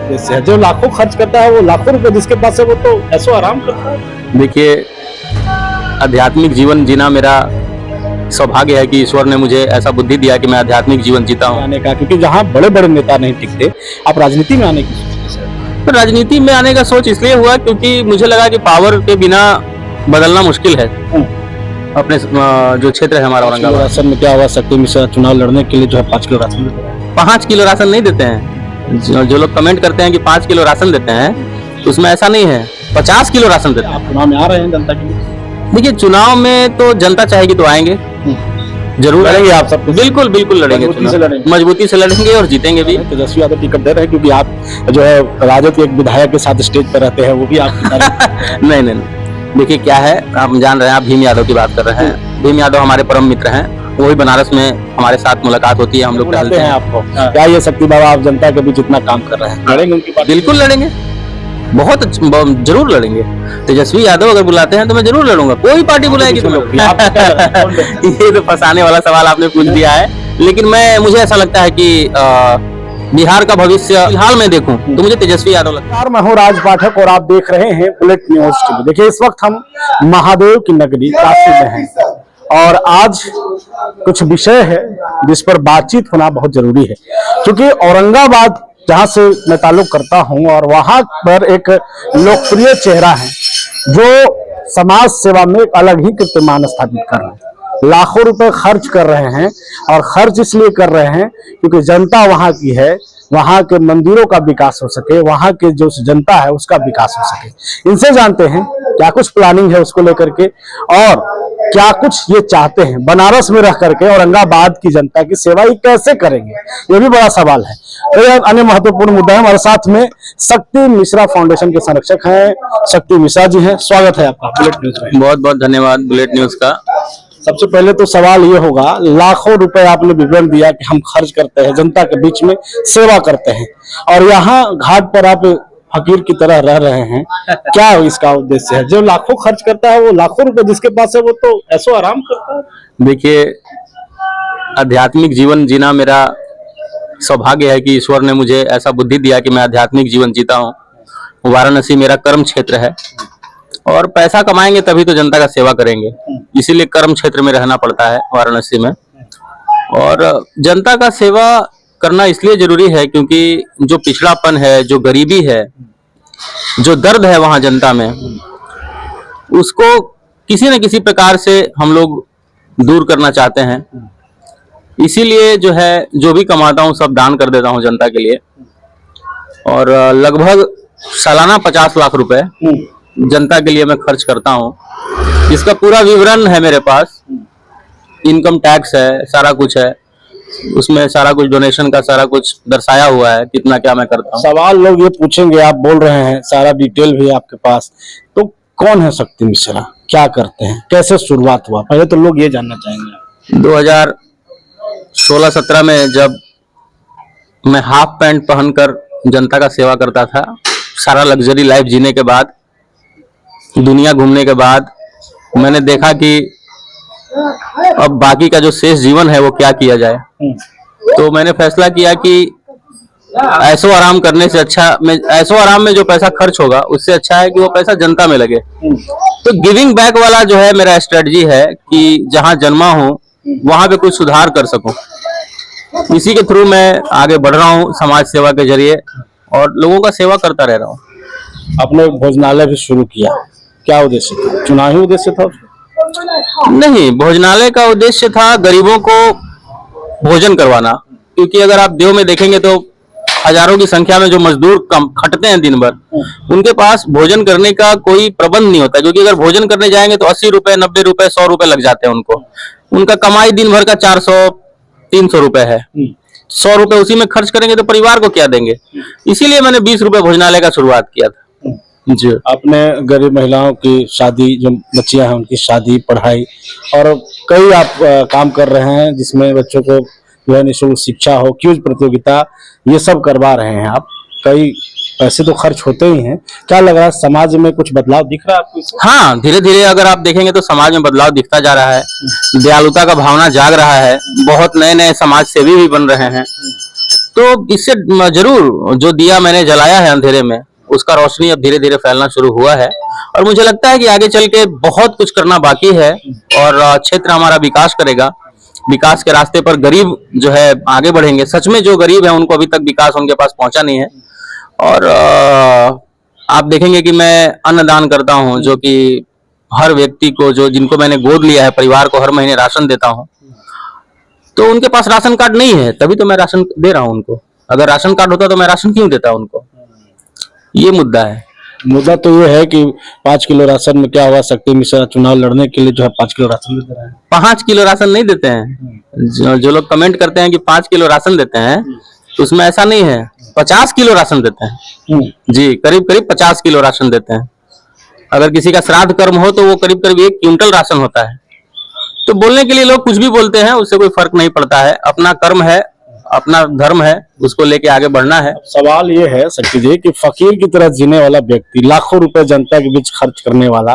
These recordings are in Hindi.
उद्देश्य है? जो लाखों खर्च करता है वो लाखों रुपए जिसके पास है वो तो ऐसो आराम करता है। देखिए, आध्यात्मिक जीवन जीना मेरा सौभाग्य है कि ईश्वर ने मुझे ऐसा बुद्धि दिया कि मैं आध्यात्मिक जीवन जीता हूँ। आने का, क्योंकि जहाँ बड़े बड़े नेता नहीं टिकते, आप राजनीति में आने की सोच है। तो राजनीति में आने का सोच इसलिए हुआ क्योंकि मुझे लगा कि पावर के बिना बदलना मुश्किल है। अपने जो क्षेत्र है हमारा औरंगाबाद, राशन में क्या हुआ, शक्ति मिश्रा चुनाव लड़ने के लिए जो है 5 किलो राशन देते हैं। 5 किलो राशन नहीं देते हैं। जो लोग कमेंट करते हैं कि 5 किलो राशन देते हैं, तो उसमें ऐसा नहीं है, 50 किलो राशन देते हैं। आप चुनाव में आ रहे हैं जनता के लिए? देखिए, चुनाव में तो जनता चाहेगी तो आएंगे, जरूर लड़ेंगे आप सब? बिल्कुल बिल्कुल लड़ेंगे, मजबूती से लड़ेंगे और जीतेंगे भी। तेजस्वी यादव टिकट दे रहे हैं क्योंकि आप जो है राजद के एक विधायक के साथ स्टेज पर रहते हैं, वो भी आपकी नहीं नहीं, देखिए क्या है, आप जान रहे हैं, आप भीम यादव की बात कर रहे हैं। भीम यादव हमारे परम मित्र हैं, वही बनारस में हमारे साथ मुलाकात होती है, हम लोग टहलते हैं। आपको क्या ये शक्ति बाबा आप जनता के बीच इतना काम कर रहे हैं, लड़ेंगे उनकी पार्टी? बिल्कुल लड़ेंगे, बहुत जरूर लड़ेंगे। तेजस्वी यादव अगर बुलाते हैं तो मैं जरूर लड़ूंगा, कोई पार्टी बुलाएगी तो ये तो फंसाने वाला सवाल आपने पूछ दिया है। लेकिन मुझे ऐसा लगता है कि बिहार का भविष्य फिलहाल मैं देखूं तो मुझे तेजस्वी यादव लगता है। मैं हूं राज पाठक और आप देख रहे हैं बुलेट न्यूज टीवी। देखिए, इस वक्त हम महादेव की नगरी काशी में हैं और आज कुछ विषय है जिस पर बातचीत होना बहुत जरूरी है, क्योंकि औरंगाबाद जहां से मैं ताल्लुक करता हूं और वहां पर एक लोकप्रिय चेहरा है जो समाज सेवा में एक अलग ही कीर्तिमान स्थापित कर रहे हैं। लाखों रुपए खर्च कर रहे हैं और खर्च इसलिए कर रहे हैं क्योंकि जनता वहां की है, वहां के मंदिरों का विकास हो सके, वहां के जो जनता है उसका विकास हो सके। इनसे जानते हैं क्या कुछ प्लानिंग है उसको लेकर के और क्या कुछ ये चाहते हैं बनारस में रह करके औरंगाबाद की जनता की सेवा ये कैसे करेंगे, ये भी बड़ा सवाल है। तो अन्य महत्वपूर्ण मुद्दा है। हमारे साथ में शक्ति मिश्रा फाउंडेशन के संरक्षक हैं, शक्ति मिश्रा जी हैं, स्वागत है आपका बुलेट न्यूज में। बहुत बहुत धन्यवाद बुलेट न्यूज का। सबसे पहले तो सवाल ये होगा, लाखों रुपए आपने विवरण दिया कि हम खर्च करते हैं, जनता के बीच में सेवा करते हैं, और यहाँ घाट पर आप फकीर की तरह रह रहे हैं, क्या इसका उद्देश्य है? जो लाखों खर्च करता है वो लाखों रुपए जिसके पास है वो तो ऐसो आराम करता है। देखिए, आध्यात्मिक जीवन जीना मेरा सौभाग्य है कि ईश्वर ने मुझे ऐसा बुद्धि दिया कि मैं आध्यात्मिक जीवन जीता हूँ। वाराणसी मेरा कर्म क्षेत्र है और पैसा कमाएंगे तभी तो जनता का सेवा करेंगे, इसीलिए कर्म क्षेत्र में रहना पड़ता है वाराणसी में। और जनता का सेवा करना इसलिए जरूरी है क्योंकि जो पिछड़ापन है, जो गरीबी है, जो दर्द है वहां जनता में, उसको किसी न किसी प्रकार से हम लोग दूर करना चाहते हैं। इसीलिए जो है, जो भी कमाता हूँ सब दान कर देता हूँ जनता के लिए, और लगभग सालाना 50 लाख रुपए जनता के लिए मैं खर्च करता हूँ। इसका पूरा विवरण है मेरे पास, इनकम टैक्स है, सारा कुछ है उसमें, सारा कुछ डोनेशन का सारा कुछ दर्शाया हुआ है, कितना क्या मैं करता हूँ। सवाल लोग ये पूछेंगे, आप बोल रहे हैं, सारा डिटेल भी है आपके पास, तो कौन है शक्ति मिश्रा, क्या करते हैं, कैसे शुरुआत हुआ, पहले तो लोग ये जानना चाहेंगे। 2016-17 में जब मैं हाफ पैंट पहनकर जनता का सेवा करता था, सारा लग्जरी लाइफ जीने के बाद, दुनिया घूमने के बाद, मैंने देखा कि अब बाकी का जो शेष जीवन है वो क्या किया जाए। तो मैंने फैसला किया कि ऐसो आराम करने से अच्छा, ऐसो आराम में जो पैसा खर्च होगा उससे अच्छा है कि वो पैसा जनता में लगे। तो गिविंग बैक वाला जो है मेरा स्ट्रेटजी है कि जहां जन्मा हूं वहां पे कुछ सुधार कर सकूं। इसी के थ्रू मैं आगे बढ़ रहा हूं समाज सेवा के जरिए और लोगों का सेवा करता रह रहा हूं। आपने भोजनालय भी शुरू किया, क्या उद्देश्य था? चुनावी उद्देश्य था? नहीं, भोजनालय का उद्देश्य था गरीबों को भोजन करवाना, क्योंकि अगर आप देव में देखेंगे तो हजारों की संख्या में जो मजदूर कम खटते हैं दिन भर, उनके पास भोजन करने का कोई प्रबंध नहीं होता, क्योंकि अगर भोजन करने जाएंगे तो 80 रुपए, 90 रुपए, 100 रुपए लग जाते हैं उनको। उनका कमाई दिन भर का 400-300 रुपए है, 100 रुपए उसी में खर्च करेंगे तो परिवार को क्या देंगे। इसीलिए मैंने 20 रुपए भोजनालय का शुरुआत किया था। जी, आपने गरीब महिलाओं की शादी, जो बच्चियां हैं उनकी शादी, पढ़ाई और कई आप काम कर रहे हैं जिसमें बच्चों को जो है निःशुल्क शिक्षा हो, क्विज प्रतियोगिता, ये सब करवा रहे हैं आप। कई पैसे तो खर्च होते ही हैं, क्या लग रहा है समाज में कुछ बदलाव दिख रहा है आपको इससे? हाँ, धीरे धीरे अगर आप देखेंगे तो समाज में बदलाव दिखता जा रहा है, दयालुता का भावना जाग रहा है, बहुत नए नए समाज सेवी भी बन रहे हैं। तो इससे जरूर जो दिया मैंने जलाया है अंधेरे में, उसका रोशनी अब धीरे धीरे फैलना शुरू हुआ है। और मुझे लगता है कि आगे चल के बहुत कुछ करना बाकी है और क्षेत्र हमारा विकास करेगा। विकास के रास्ते पर गरीब जो है आगे बढ़ेंगे। सच में जो गरीब है उनको अभी तक विकास उनके पास पहुंचा नहीं है। और आप देखेंगे कि मैं अन्नदान करता हूं, जो कि हर व्यक्ति को, जो जिनको मैंने गोद लिया है, परिवार को हर महीने राशन देता हूं। तो उनके पास राशन कार्ड नहीं है, तभी तो मैं राशन दे रहा हूं उनको। अगर राशन कार्ड होता तो मैं राशन क्यों देता उनको? ये मुद्दा है। मुद्दा तो ये है कि 5 किलो राशन में क्या हुआ, शक्ति मिश्रा चुनाव लड़ने के लिए जो है 5 किलो राशन देते हैं। 5 किलो राशन नहीं देते हैं। जो लोग कमेंट करते हैं कि 5 किलो राशन देते हैं, तो उसमें ऐसा नहीं है। 50 किलो राशन देते हैं जी, करीब करीब 50 किलो राशन देते हैं। अगर किसी का श्राद्ध कर्म हो तो वो करीब करीब 1 क्विंटल राशन होता है। तो बोलने के लिए लोग कुछ भी बोलते हैं, उससे कोई फर्क नहीं पड़ता है। अपना कर्म है, अपना धर्म है, उसको लेके आगे बढ़ना है। सवाल ये है शक्ति जी कि फकीर की तरह जीने वाला व्यक्ति, लाखों रुपए जनता के बीच खर्च करने वाला,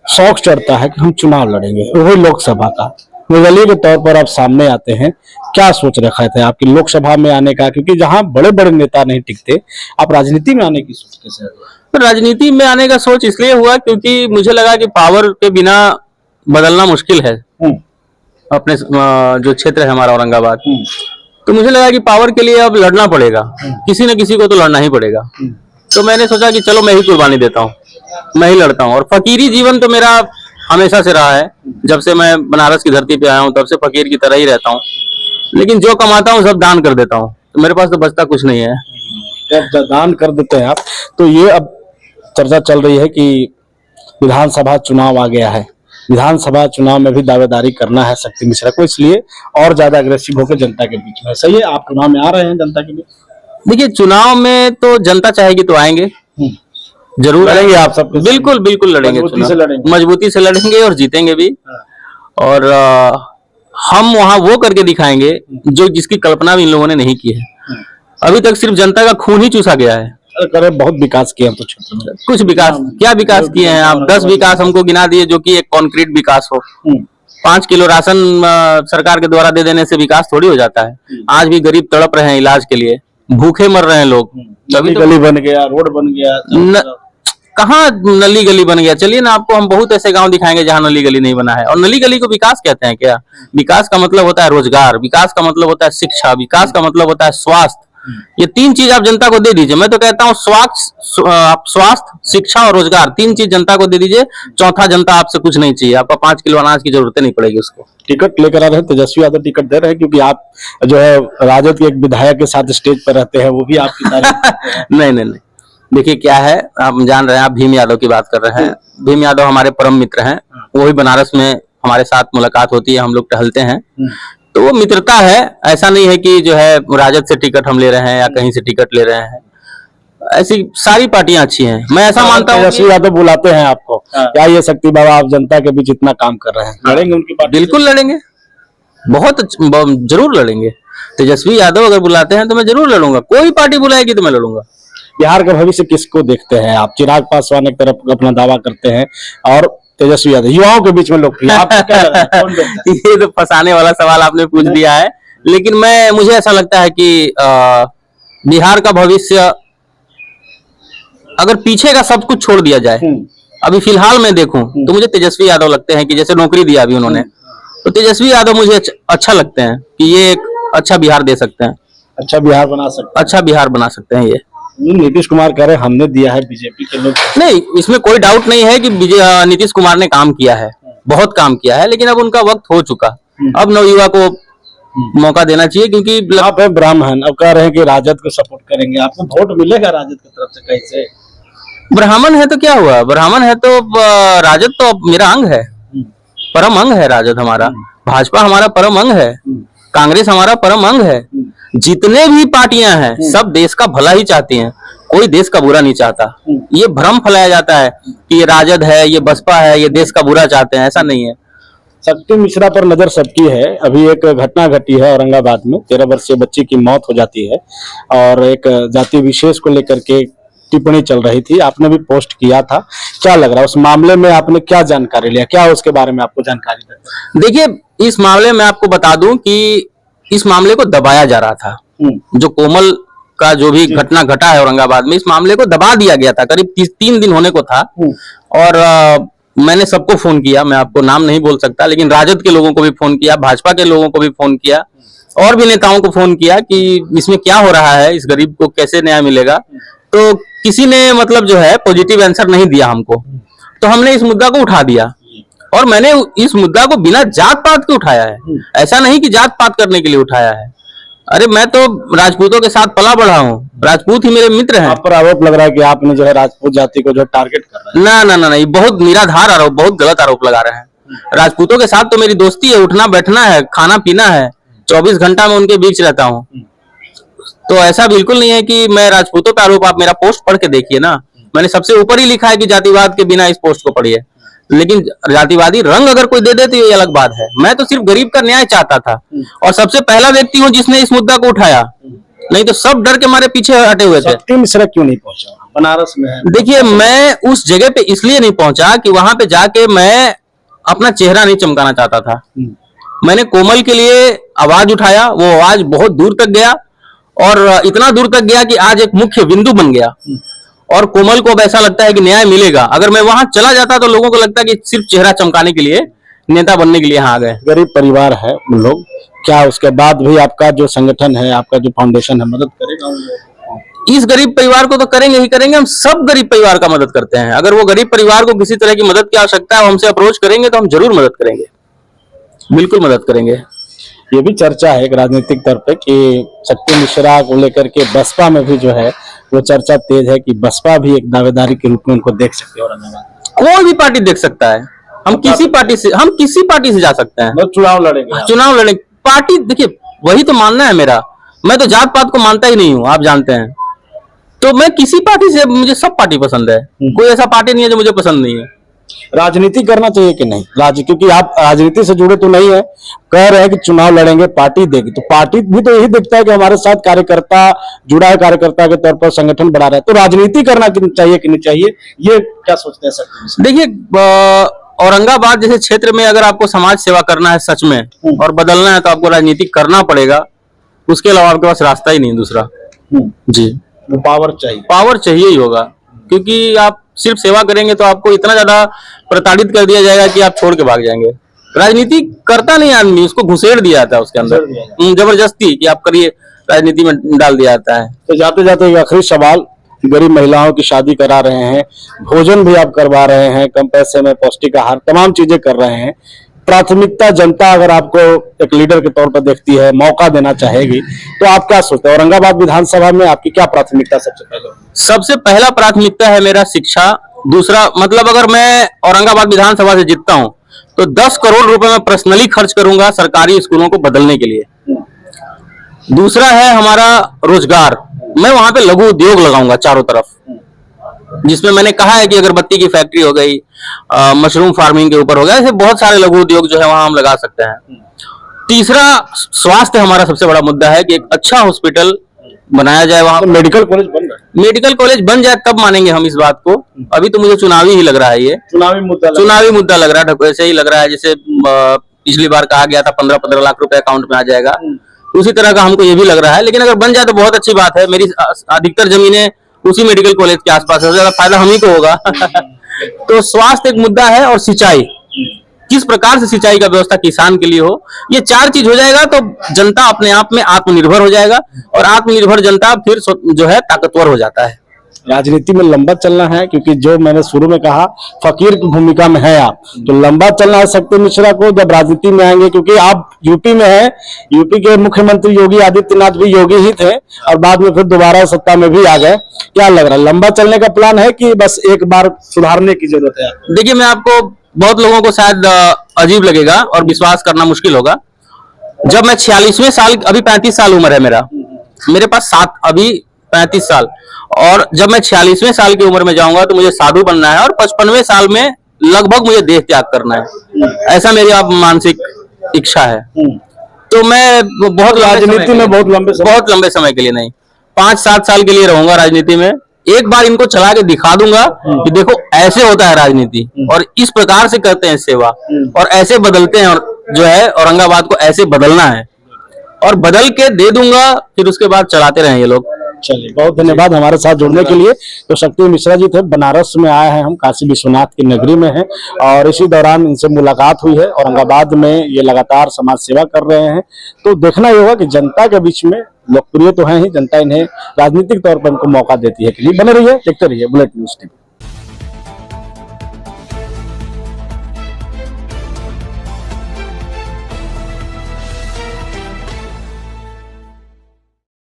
शौक चढ़ता है कि हम चुनाव लड़ेंगे, वही लोकसभा का, निर्दलीय के तौर पर आप सामने आते हैं। क्या सोच रखा था आपकी लोकसभा में आने का? क्योंकि जहां बड़े बड़े नेता नहीं टिकते, आप राजनीति में आने की सोच कैसे? तो राजनीति में आने का सोच इसलिए हुआ क्योंकि मुझे लगा कि पावर के बिना बदलना मुश्किल है। अपने जो क्षेत्र है हमारा औरंगाबाद, तो मुझे लगा कि पावर के लिए अब लड़ना पड़ेगा, किसी न किसी को तो लड़ना ही पड़ेगा। तो मैंने सोचा कि चलो मैं ही कुर्बानी देता हूँ, मैं ही लड़ता हूँ। और फकीरी जीवन तो मेरा हमेशा से रहा है। जब से मैं बनारस की धरती पे आया हूँ तब से फकीर की तरह ही रहता हूँ। लेकिन जो कमाता हूँ सब दान कर देता हूँ, तो मेरे पास तो बचता कुछ नहीं है। जब दान कर देते हैं आप, तो ये अब चर्चा चल रही है कि विधानसभा चुनाव आ गया है, विधानसभा चुनाव में भी दावेदारी करना है शक्ति मिश्रा को, इसलिए और ज्यादा अग्रेसिव होकर जनता के बीच में। सही है, आप चुनाव में आ रहे हैं जनता के बीच? देखिए, चुनाव में तो जनता चाहेगी तो आएंगे, जरूर लड़ेंगे आप सब? बिल्कुल बिल्कुल लड़ेंगे, मजबूती से लड़ेंगे और जीतेंगे भी। और हम वहां वो करके दिखाएंगे जो जिसकी कल्पना भी इन लोगों ने नहीं की है। अभी तक सिर्फ जनता का खून ही चूसा गया है। करे बहुत विकास किया हम तो क्षेत्र में। कुछ विकास, क्या विकास किए हैं आप? 10 विकास हमको गिना दिए जो कि एक कॉन्क्रीट विकास हो। 5 किलो राशन सरकार के द्वारा दे देने से विकास थोड़ी हो जाता है। आज भी गरीब तड़प रहे हैं इलाज के लिए, भूखे मर रहे हैं लोग। नली गली बन गया, रोड बन गया, कहाँ नली गली बन गया? चलिए ना, आपको हम बहुत ऐसे गांव दिखाएंगे जहां नली गली नहीं बना है। और नली गली को विकास कहते हैं क्या? विकास का मतलब होता है रोजगार, विकास का मतलब होता है शिक्षा, विकास का मतलब होता है स्वास्थ्य। ये 3 चीज आप जनता को दे दीजिए। मैं तो कहता हूँ स्वास्थ्य, शिक्षा और रोजगार, 3 चीज जनता को दे दीजिए। चौथा जनता आपसे कुछ नहीं चाहिए, आपका 5 किलो अनाज की जरूरत नहीं पड़ेगी उसको। टिकट लेकर आ रहे हैं तेजस्वी यादव, टिकट दे रहे हैं क्योंकि आप जो है राजद के एक विधायक के साथ स्टेज पर रहते हैं, वो भी आपकी तारीफ नहीं नहीं नहीं, देखिए क्या है, आप जान रहे हैं, आप भीम यादव की बात कर रहे हैं। भीम यादव हमारे परम मित्र हैं। वही बनारस में हमारे साथ मुलाकात होती है, हम लोग टहलते हैं, तो वो मित्रता है। ऐसा नहीं है कि जो है राजद से टिकट हम ले रहे हैं या कहीं से टिकट ले रहे हैं। ऐसी सारी पार्टियां अच्छी हैं, मैं ऐसा मानता हूँ। तेजस्वी यादव बुलाते हैं आपको, क्या ये शक्ति बाबा आप जनता के बीच इतना काम कर रहे हैं, लड़ेंगे उनकी पार्टी? बिल्कुल लड़ेंगे, जरूर लड़ेंगे। तेजस्वी यादव अगर बुलाते हैं तो मैं जरूर लड़ूंगा, कोई पार्टी बुलाएगी तो मैं लड़ूंगा। बिहार का भविष्य किसको देखते हैं आप? चिराग पासवान एक तरफ अपना दावा करते हैं और तेजस्वी यादव युवाओं के बीच में लोकप्रिय, आपको क्या लग रहा है? ये तो फंसाने वाला सवाल आपने पूछ दिया है। लेकिन मुझे ऐसा लगता है कि बिहार का भविष्य अगर पीछे का सब कुछ छोड़ दिया जाए, अभी फिलहाल मैं देखूं तो मुझे तेजस्वी यादव लगते हैं कि जैसे नौकरी दिया अभी उन्होंने, तो तेजस्वी यादव मुझे अच्छा लगते हैं कि ये एक अच्छा बिहार दे सकते हैं, अच्छा बिहार बना सकते हैं। ये नीतीश कुमार कह रहे हैं हमने दिया है, बीजेपी के लोग नहीं, इसमें कोई डाउट नहीं है कि नीतीश कुमार ने काम किया है, बहुत काम किया है, लेकिन अब उनका वक्त हो चुका। अब नवयुवा को मौका देना चाहिए, क्योंकि आप है ब्राह्मण, अब कह रहे हैं कि राजद को सपोर्ट करेंगे, आपको वोट मिलेगा राजद की तरफ से कैसे? ब्राह्मण है तो क्या हुआ, ब्राह्मण है तो राजद तो मेरा अंग है, परम अंग है राजद हमारा, भाजपा हमारा परम अंग है, कांग्रेस हमारा परम अंग है। जितने भी पार्टियां हैं सब देश का भला ही चाहती हैं, कोई देश का बुरा नहीं चाहता। ये भ्रम फैलाया जाता है कि ये राजद है, ये बसपा है, ये देश का बुरा चाहते हैं, ऐसा नहीं है। शक्ति मिश्रा पर नजर सबकी है। अभी एक घटना घटी है औरंगाबाद में, 13 वर्षीय बच्ची की मौत हो जाती है और एक जाति विशेष को लेकर के टिप्पणी चल रही थी, आपने भी पोस्ट किया था। क्या लग रहा है उस मामले में, आपने क्या जानकारी लिया, क्या उसके बारे में आपको जानकारी? देखिए, इस मामले में आपको बता दूं कि इस मामले को दबाया जा रहा था। जो कोमल का जो भी घटना घटा है औरंगाबाद में, इस मामले को दबा दिया गया था। करीब 3 दिन होने को था और मैंने सबको फोन किया, मैं आपको नाम नहीं बोल सकता, लेकिन राजद के लोगों को भी फोन किया, भाजपा के लोगों को भी फोन किया और भी नेताओं को फोन किया कि इसमें क्या हो रहा है, इस गरीब को कैसे न्याय मिलेगा। तो किसी ने मतलब जो है पॉजिटिव आंसर नहीं दिया हमको, तो हमने इस मुद्दा को उठा दिया और मैंने इस मुद्दा को बिना जात पात के उठाया है। ऐसा नहीं कि जात पात करने के लिए उठाया है। अरे मैं तो राजपूतों के साथ पला बढ़ा हूँ, राजपूत ही मेरे मित्र हैं। आप पर आरोप लग रहा है कि आपने जो है राजपूत जाति को जो टारगेट कर रहा है। ना ना ना ना, ये बहुत निराधार आरोप, बहुत गलत आरोप लगा रहे हैं। राजपूतों के साथ तो मेरी दोस्ती है, उठना बैठना है, खाना पीना है, 24 घंटा में उनके बीच रहता हूँ। तो ऐसा बिल्कुल नहीं है कि मैं राजपूतों पे आरोप, आप मेरा पोस्ट पढ़ के देखिए ना, मैंने सबसे ऊपर ही लिखा है कि जातिवाद के बिना इस पोस्ट को पढ़िए। लेकिन जातिवादी रंग अगर कोई दे दे तो ये अलग बात है। मैं तो सिर्फ गरीब का न्याय चाहता था और सबसे पहला व्यक्ति हूँ जिसने इस मुद्दा को उठाया, नहीं तो सब डर के मारे पीछे हटे हुए थे। शक्ति मिश्रा क्यों नहीं पहुंचा? बनारस में है। देखिए, मैं उस जगह पे इसलिए नहीं पहुंचा कि वहां पे जाके मैं अपना चेहरा नहीं चमकाना चाहता था। मैंने कोमल के लिए आवाज उठाया, वो आवाज बहुत दूर तक गया और इतना दूर तक गया कि आज एक मुख्य बिंदु बन गया और कोमल को अब ऐसा लगता है कि न्याय मिलेगा। अगर मैं वहां चला जाता तो लोगों को लगता है कि सिर्फ चेहरा चमकाने के लिए, नेता बनने के लिए यहाँ आ गए। गरीब परिवार है उन लोग, क्या उसके बाद भी आपका जो संगठन है, आपका जो फाउंडेशन है, मदद करेगा उन लोग? इस गरीब परिवार को तो करेंगे ही करेंगे, हम सब गरीब परिवार का मदद करते हैं। अगर वो गरीब परिवार को किसी तरह की मदद की आवश्यकता है, हमसे अप्रोच करेंगे तो हम जरूर मदद करेंगे, बिल्कुल मदद करेंगे। ये भी चर्चा है एक राजनीतिक तौर पे कि शक्ति मिश्रा को लेकर के बसपा में भी जो है वो चर्चा तेज है कि बसपा भी एक दावेदारी के रूप में उनको देख सकते हैं औरंगाबाद। कोई भी पार्टी देख सकता है, हम किसी पार्टी से जा सकते हैं। चुनाव लड़ेंगे, चुनाव लड़े पार्टी, देखिए वही तो मानना है मेरा। मैं तो जात पात को मानता ही नहीं हूँ, आप जानते हैं। तो मैं किसी पार्टी से, मुझे सब पार्टी पसंद है, कोई ऐसा पार्टी नहीं है जो मुझे पसंद नहीं है। राजनीति करना चाहिए कि नहीं? क्योंकि आप राजनीति से जुड़े तो नहीं है, कह रहे हैं कि चुनाव लड़ेंगे, पार्टी देगी, तो पार्टी भी तो यही देखता है कि हमारे साथ कार्यकर्ता जुड़ा है, कार्यकर्ता के तौर पर संगठन बढ़ा रहा है, तो राजनीति करना चाहिए कि नहीं चाहिए, ये क्या सोचते हैं सर? देखिए, औरंगाबाद जैसे क्षेत्र में अगर आपको समाज सेवा करना है सच में और बदलना है तो आपको राजनीति करना पड़ेगा, उसके अलावा आपके पास रास्ता ही नहीं दूसरा। जी, वो पावर चाहिए ही होगा, क्योंकि आप सिर्फ सेवा करेंगे तो आपको इतना ज्यादा प्रताड़ित कर दिया जाएगा कि आप छोड़ के भाग जाएंगे। राजनीति करता नहीं आदमी, उसको घुसेड़ दिया जाता है उसके अंदर जबरदस्ती कि आप करिए, राजनीति में डाल दिया जाता है। तो जाते जाते एक आखिरी सवाल, गरीब महिलाओं की शादी करा रहे हैं, भोजन भी आप करवा रहे हैं, कम पैसे में पौष्टिक आहार, तमाम चीजें कर रहे हैं, प्राथमिकता जनता अगर आपको एक लीडर के तौर पर देखती है, मौका देना चाहेगी, तो आप क्या सोचते हैं औरंगाबाद विधानसभा में आपकी क्या प्राथमिकता सबसे पहले? सबसे पहला प्राथमिकता है मेरा शिक्षा। दूसरा, मतलब अगर मैं औरंगाबाद विधानसभा से जीतता हूं तो 10 करोड़ रुपए मैं पर्सनली खर्च करूंगा सरकारी स्कूलों को बदलने के लिए। दूसरा है हमारा रोजगार, मैं वहां पे लघु उद्योग लगाऊंगा चारों तरफ, जिसमें मैंने कहा है कि अगरबत्ती की फैक्ट्री हो गई, मशरूम फार्मिंग के ऊपर हो गया, ऐसे बहुत सारे लघु उद्योग जो है वहां हम लगा सकते हैं। तीसरा, स्वास्थ्य हमारा सबसे बड़ा मुद्दा है कि एक अच्छा हॉस्पिटल बनाया जाए वहां। तो मेडिकल कॉलेज बन रहा है? मेडिकल कॉलेज बन जाए तब मानेंगे हम इस बात को, अभी तो मुझे चुनावी ही लग रहा है, ये चुनावी मुद्दा लग रहा है। ऐसे ही लग रहा है जैसे पिछली बार कहा गया था 15-15 लाख रुपए अकाउंट में आ जाएगा, उसी तरह का हमको ये भी लग रहा है। लेकिन अगर बन जाए तो बहुत अच्छी बात है। मेरी अधिकतर जमीनें उसी मेडिकल कॉलेज के आसपास है, ज्यादा फायदा हम ही को होगा। तो स्वास्थ्य एक मुद्दा है और सिंचाई, किस प्रकार से सिंचाई का व्यवस्था किसान के लिए हो, ये 4 चीज हो जाएगा तो जनता अपने आप में आत्मनिर्भर हो जाएगा और आत्मनिर्भर जनता फिर जो है ताकतवर हो जाता है। राजनीति में लंबा चलना है, क्योंकि जो मैंने शुरू में कहा फकीर की भूमिका में है आप, तो लंबा चलना है शक्ति मिश्रा को जब राजनीति में आएंगे, क्योंकि आप यूपी में हैं, यूपी के मुख्यमंत्री योगी आदित्यनाथ भी योगी ही थे और बाद में फिर दोबारा सत्ता में भी आ गए। क्या लग रहा है, लंबा चलने का प्लान है कि बस एक बार सुधारने की जरूरत है? देखिए, मैं आपको, बहुत लोगों को शायद अजीब लगेगा और विश्वास करना मुश्किल होगा, जब मैं 46वें साल, अभी 35 साल उम्र है मेरे पास अभी 35 साल, और जब मैं 46वें साल की उम्र में जाऊंगा तो मुझे साधु बनना है और 55वें साल में लगभग मुझे देह त्याग करना है, ऐसा मेरी आप मानसिक इच्छा है। तो मैं बहुत राजनीति में बहुत लंबे समय के लिए नहीं, 5-7 साल के लिए रहूंगा राजनीति में। एक बार इनको चला के दिखा दूंगा कि देखो ऐसे होता है राजनीति और इस प्रकार से करते हैं सेवा और ऐसे बदलते हैं, और जो है औरंगाबाद को ऐसे बदलना है। और बदल के दे दूंगा, फिर उसके बाद चलाते रहे ये लोग। चलिए, बहुत धन्यवाद हमारे साथ जुड़ने के लिए। तो शक्ति मिश्रा जी थे, बनारस में आए हैं, हम काशी विश्वनाथ की नगरी में हैं और इसी दौरान इनसे मुलाकात हुई है। औरंगाबाद में ये लगातार समाज सेवा कर रहे हैं। तो देखना ये होगा कि जनता के बीच में लोकप्रिय तो हैं ही, जनता इन्हें राजनीतिक तौर पर इनको मौका देती है कि नहीं। बने रहिए, देखते रहिए बुलेट न्यूज टीवी।